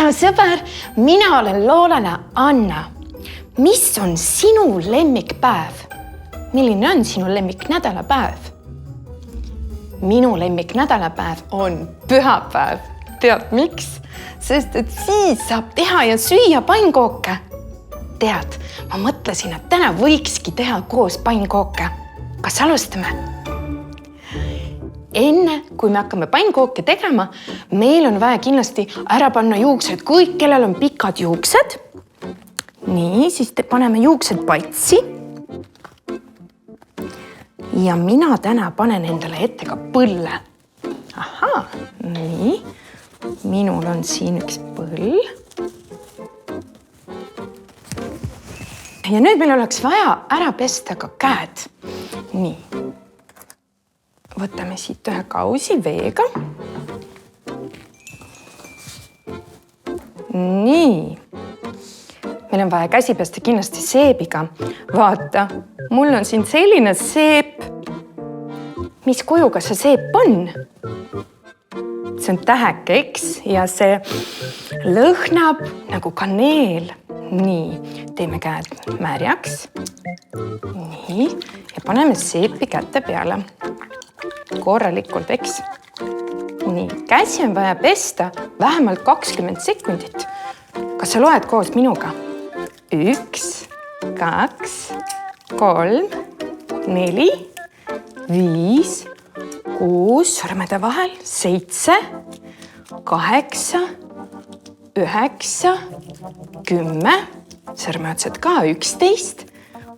tšau sõber, mina olen loolane Anna. Mis on sinu lemmikpäev? Milline on sinu lemmiknädalapäev? Minu lemmiknädalapäev on pühapäev. Tead miks? Sest et siis saab teha ja süüa pannkooke. Tead, ma mõtlesin, et täna võikski teha koos pannkooke. Kas alustame? Enne, kui me hakkame pannkooke tegema, meil on vaja kindlasti ära panna juuksed. Kõik, kellel on pikad juuksed. Nii, siis paneme juuksed patsi. Ja mina täna panen endale ette ka põlle. Ahaa, nii. Minul on siin üks põll. Ja nüüd meil oleks vaja ära pesta ka käed. Nii. Võtame siit ühe kausi veega. Nii. Meil on vaja käsi pesta kindlasti seebiga. Vaata, mul on siin selline seep. Mis kujuga see seep on? See on täheke, eks? Ja see lõhnab nagu kaneel. Nii, teeme käed märjaks. Nii, ja paneme seepi kätte peale. Korralikult, eks? Nii, käsi on vaja pesta vähemalt 20 sekundit. Kas sa loed koos minuga? 1, 2, 3, 4, 5, 6, sõrmede vahel, 7, 8, 9, 10, sõrmeotsad ka, 11,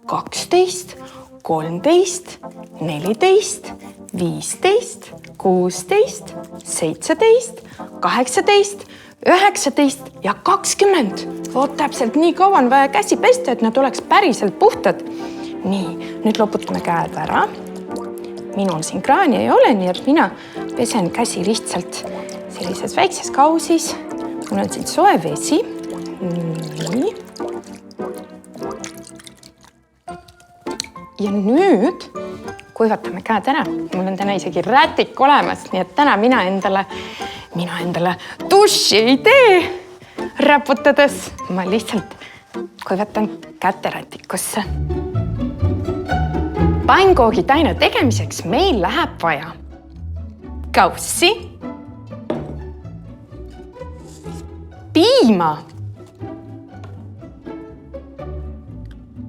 12, 13, 14, 15, 16, 17, 18, 19 ja 20. Voot täpselt nii kaua on vaja käsi pesta, et nad oleks päriselt puhtad. Nii, nüüd loputame käed ära. Minul siin kraani ei ole, nii et mina pesen käsi lihtsalt sellises väikses kausis. Mul on siin soe vesi. Nii. Ja nüüd kuivatame käed ära. Mul on täna isegi rätik olemas, nii et täna mina endale duši ei tee räputades. Ma lihtsalt kuivatan käte rätikusse. Pannkoogitaina tegemiseks meil läheb vaja kaussi, piima,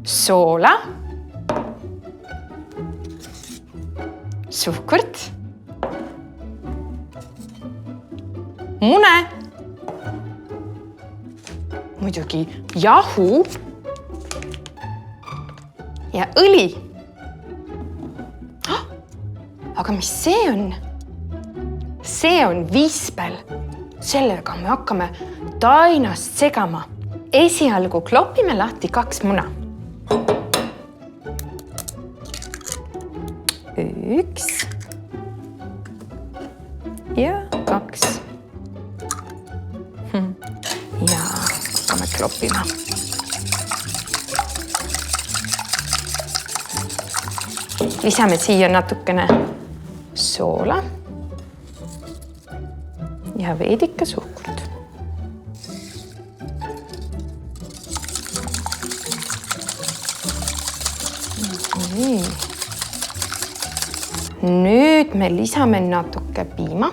soola, suhkurt, mune, muidugi jahu ja õli. Aga mis see on? See on vispel. Sellega me hakkame tainast segama. Esialgu klopime lahti 2 muna. 1 ja 2. Ja hakkame klopima. Lisame siia natukene soola ja veidike suhkurt. Nüüd me lisame natuke piima.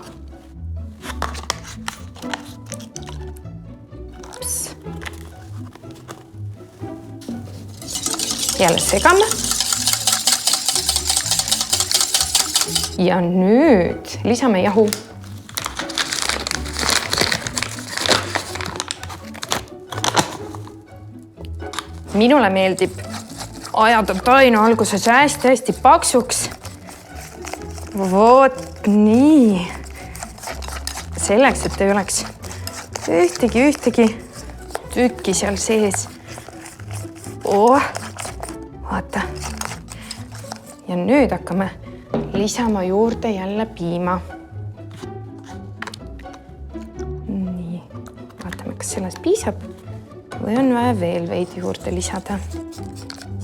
Jälle segame. Ja nüüd lisame jahu. Minule meeldib ajada taina alguses hästi paksuks. Voot nii. Selleks, et ei oleks ühtegi tükki seal sees. Vaata. Ja nüüd hakkame lisama juurde jälle piima. Nii, vaatame, kas sellest piisab või on vaja veel veidi juurde lisada.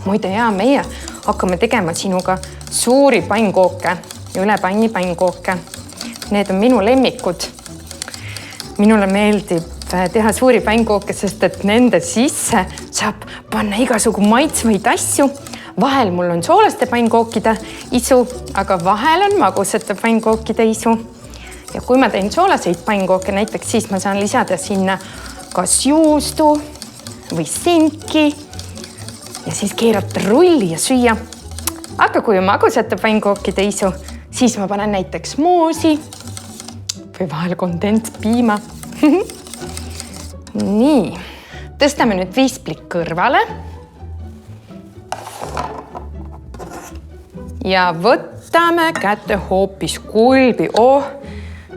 Muide, meie hakkame tegema sinuga suuri pannkooke ja üle panni pannkooke. Need on minu lemmikud. Minule meeldib vaja teha suuri pannkooke, sest et nende sisse saab panna igasugu maitsvaid asju. Vahel mul on soolaste pannkookide isu, aga vahel on magusate pannkookide isu. Ja kui ma teen soolaseid pannkooke näiteks, siis ma saan lisada sinna kas juustu või sinki ja siis keerata rulli ja süüa. Aga kui on magusate pannkookide isu, siis ma panen näiteks moosi või vahel kondentspiima. Nii, tõstame nüüd viisplik kõrvale. Ja võtame kätte hoopis kulbi.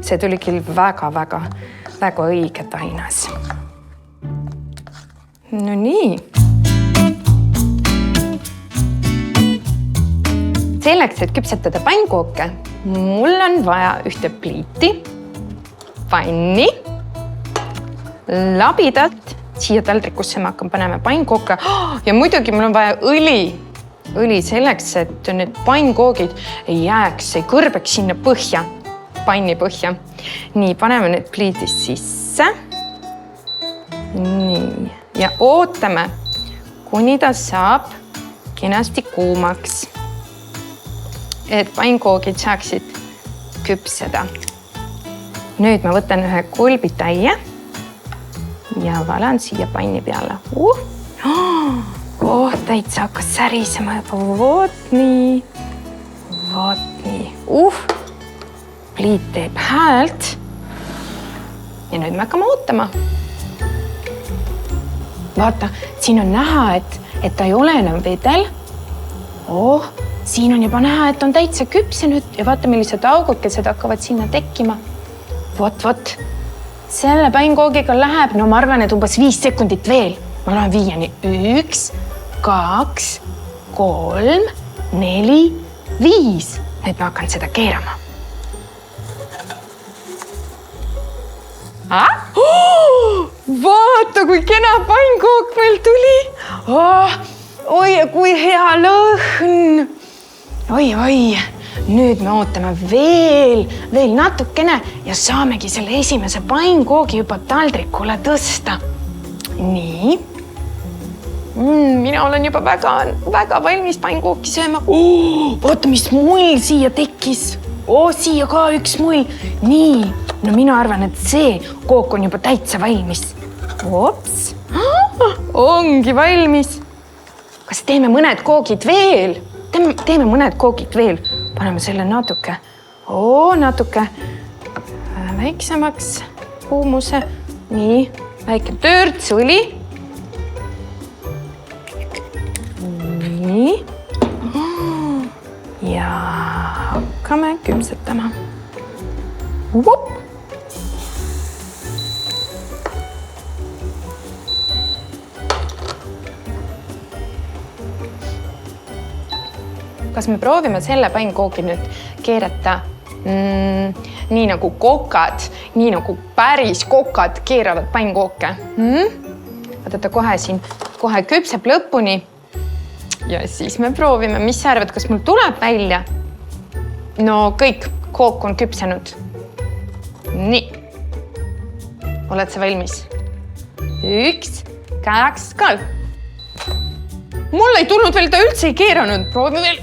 See tuli küll väga õige tainas. No nii. Selleks, et küpsetada pannkooke, mul on vaja ühte pliiti, panni, labidat. Siia taldrikusse ma hakkan panema pannkooke ja muidugi mul on vaja õli selleks, et need pannkoogid ei jääks, ei kõrbeks sinna põhja, panni põhja. Nii, paneme need pliidid sisse. Nii, ja ootame, kuni ta saab kenasti kuumaks, et pannkoogid saaksid küpseda. Nüüd ma võtan ühe kulbitäie ja valan siia panni peale. Täitsa hakkas särisema juba. Voot nii. Pliit teeb häält. Ja nüüd me hakkame ootama. Vaata, siin on näha, et ta ei ole enam vedel. Siin on juba näha, et on täitsa küpsenud ja vaata, millised augukesed hakkavad sinna tekkima. Vot. Selle pannkoogiga läheb, no ma arvan, et umbes 5 sekundit veel. Ma loen 1, 2, 3, 4, 5. Nüüd ma hakkan seda keerama. Vaata, kui kena pannkook meil tuli. Oi, kui hea lõhn. Oi. Nüüd me ootame veel natukene ja saamegi selle esimese pannkoogi juba taldrikule tõsta. Nii. Mina olen juba väga valmis pannkooki sööma. Vaata, mis mull siia tekkis. Siia ka üks mull. Nii, no mina arvan, et see kook on juba täitsa valmis. Ops, ongi valmis. Kas teeme mõned koogid veel? Teeme mõned koogid veel. Paneme selle natuke väiksemaks kuumuse. Nii, väike törts õli. Nii. Ja hakkame küpsetama. Kas me proovime selle pannkoogi nüüd keerata nii nagu kokad, nii nagu päris kokad keeravad pannkooke? Vaadata kohe küpseb lõpuni. Ja siis me proovime, mis sa arvad, kas mul tuleb välja? No kõik, kook on küpsenud. Nii. Oled sa valmis? 1, 2, 3. Mul ei tulnud veel, ta üldse ei keeranud. Proovime veel.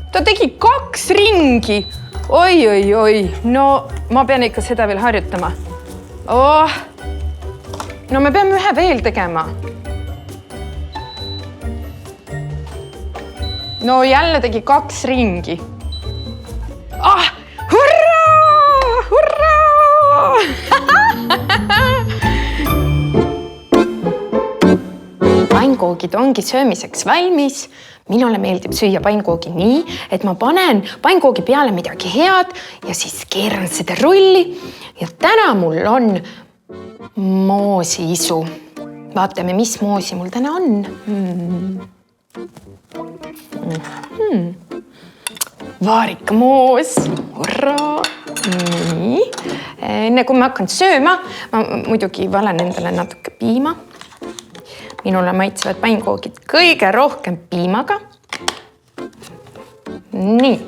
Ta tegi 2 ringi. Oi. No ma pean ikka seda veel harjutama. No me peame ühe veel tegema. No jälle tegi 2 ringi. Hurraa! Pannkoogid ongi söömiseks valmis. Minule meeldib süüa pannkoogi nii, et ma panen pannkoogi peale midagi head ja siis keeran seda rulli. Ja täna mul on moosiisu. Vaatame, mis moosi mul täna on. Vaarikamoos. Hurraa! Nii. Enne kui ma hakkan sööma, ma muidugi valen endale natuke piima. Minule maitsevad pannkoogid kõige rohkem piimaga. Nii.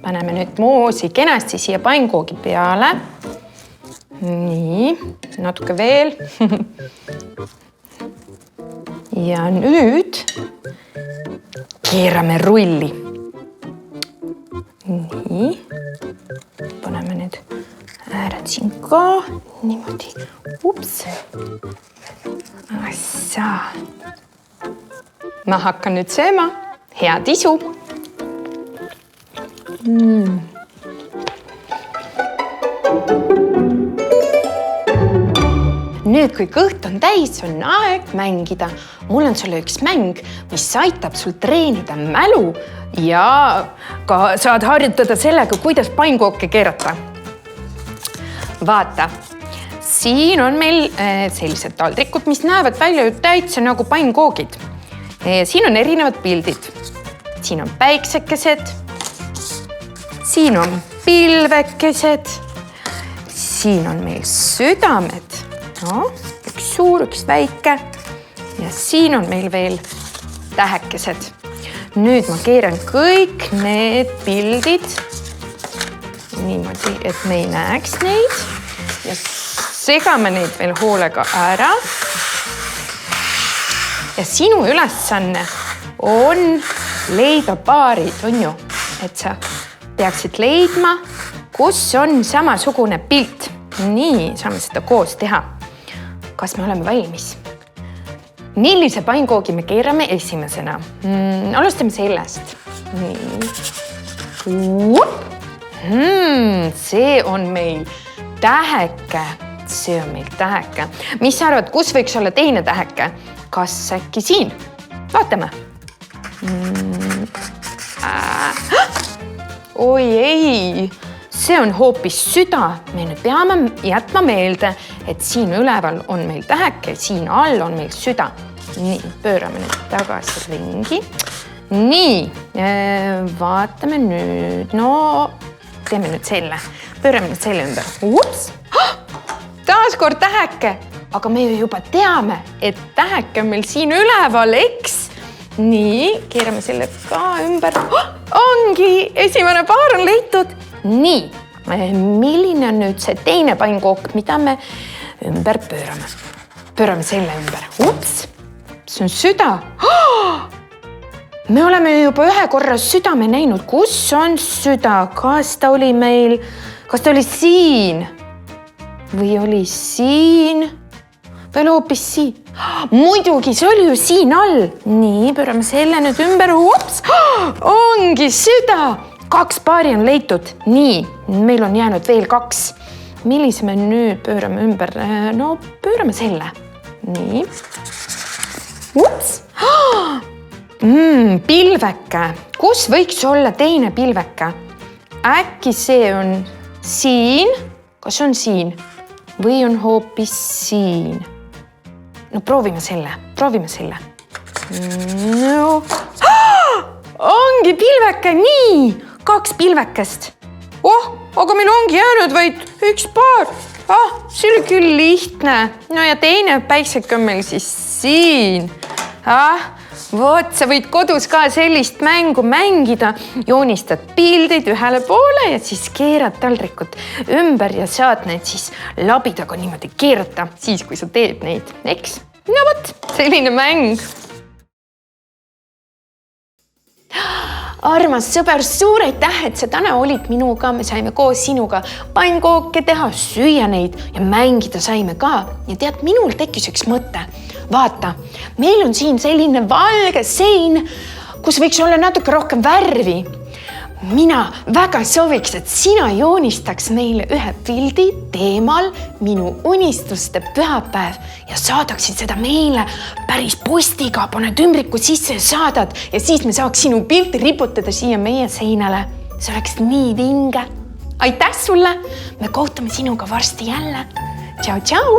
paneme nüüd moosi kenasti siia pannkoogi peale. Nii, natuke veel. Ja nüüd keerame rulli. Nii, paneme nüüd ääred siin ka. Niimoodi, ups. Assa. Ma hakkan nüüd sööma. Head isu. Nüüd, kui kõht on täis, on aeg mängida. Mul on sulle üks mäng, mis aitab sul treenida mälu ja ka saad harjutada sellega, kuidas pannkooke keerata. Vaata, siin on meil sellised taldrikud, mis näevad välja täitsa nagu pannkoogid. Siin on erinevad pildid. Siin on päiksekesed, siin on pilvekesed, siin on meil südamed. No, üks suur, üks väike ja siin on meil veel tähekesed. Nüüd ma keeran kõik need pildid niimoodi, et me ei näeks neid ja segame neid veel hoolega ära. Ja sinu ülesanne on leida paarid, on ju, et sa peaksid leidma, kus on samasugune pilt. Nii, saame seda koos teha. Kas me oleme valmis? Millise pannkoogi me keerame esimesena? Alustame sellest. Nii. See on meil täheke. See on meil täheke. Mis sa arvad, kus võiks olla teine täheke? Kas äkki siin? Vaatame. Oi ei, see on hoopis süda. Me nüüd peame jätma meelde, et siin üleval on meil täheke, siin all on meil süda. Nii, pöörame nüüd tagasi ringi. Nii, vaatame nüüd. No, teeme nüüd selle. Pöörame nüüd selle ümber. Ups! Taaskord täheke. Aga me juba teame, et täheke on meil siin üleval, eks? Nii, keerame selle ka ümber. Ongi, esimene paar on leitud. Nii, milline on nüüd see teine pannkook, mida me ümber pöörame? Pöörame selle ümber. Ups, see on süda. Me oleme juba ühe korra südame näinud. Kus on süda? Kas ta oli meil, kas ta oli siin? Või oli siin? Või hoopis siin? Muidugi, see oli ju siin all. Nii, pöörame selle nüüd ümber. Ups, ongi süda. 2 paari on leitud. Nii, meil on jäänud veel 2. Millise me nüüd pöörame ümber? No, pöörame selle. Nii. Ups. Pilveke. Kus võiks olla teine pilveke? Äkki see on siin? Kas on siin? Või on hoopis siin? No proovime selle. No. Ongi pilveke, nii! 2 pilvekest. Aga meil ongi jäänud vaid 1 paar. See oli küll lihtne. No ja teine päikseke on meil siis siin. Vot, sa võid kodus ka sellist mängu mängida. Joonistad pildid ühele poole ja siis keerad taldrikut ümber ja saad need siis labidaga niimoodi keerata siis, kui sa teed neid. Eks? No vot, selline mäng. Armas sõber, suur aitäh, et sa täna olid minuga. Me saime koos sinuga pannkooke teha, süüa neid ja mängida saime ka. Ja tead, minul tekkis üks mõte. Vaata, meil on siin selline valge sein, kus võiks olla natuke rohkem värvi. Mina väga sooviks, et sina joonistaks meile ühe pildi teemal minu unistuste pühapäev ja saadaksid seda meile päris postiga, paned ümbriku sisse ja saadad ja siis me saaks sinu pilti riputada siia meie seinale. See oleks nii vinge. Aitäh sulle! Me kohtume sinuga varsti jälle. Tšau, tšau!